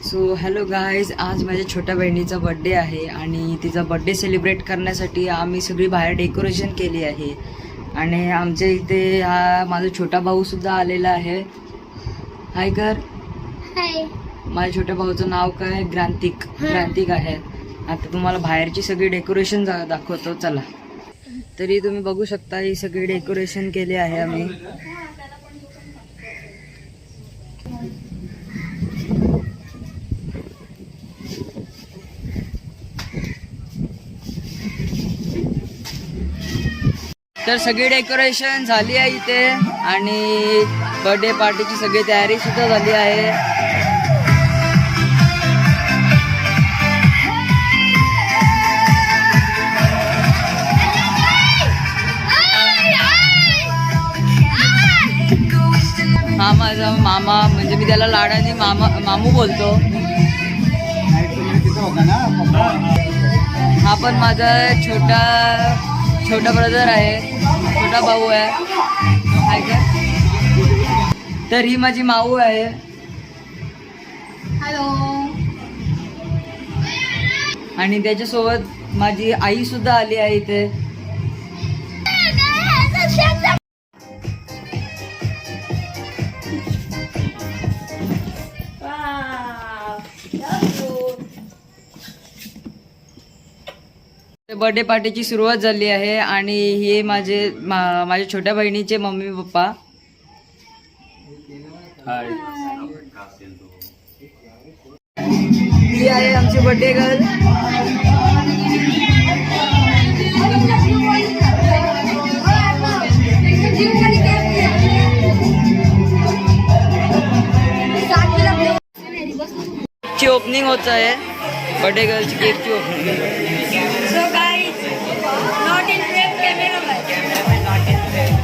So hello guys, आज माझ्या छोट्या बहिणीचा बड्डे आहे आणि तिचा बड्डे सेलिब्रेट करण्यासाठी आम्ही सगळी बाहेर डेकोरेशन केली आहे. आणि आमच्या इथे हा माझा छोटा भाऊ सुद्धा आलेला आहे. हाय कर. हाय. माझ्या छोट्या भाऊचं नाव काय? ग्रांतिक आहे. आता तुम्हाला बाहेरची सगळी डेकोरेशन दाखवतो, चला. तरी तुम्ही बघू शकता ही सगळी डेकोरेशन केली आहे आम्ही. तर सगळी डेकोरेशन झाली आहे इथे आणि बर्थडे पार्टीची सगळी तयारी सुद्धा झाली आहे. हा माझा मामा, म्हणजे मी त्याला लाडाने मामू बोलतो. हा पण माझा छोटा ब्रदर आहे, छोटा भाऊ आहे का. तर ही माझी माऊ आहे. हॅलो. आणि त्याच्यासोबत माझी आई सुद्धा आली आहे इथे. बर्थडे पार्टीची सुरुवात झाली आहे आणि हे माझ्या छोट्या बहिणीचे मम्मी पप्पा. ही आहे आमची बर्थडे गर्ल. ची ओपनिंग होत आहे, बर्थडे गर्लची केकची opening. So guys, not in frame camera but not in frame.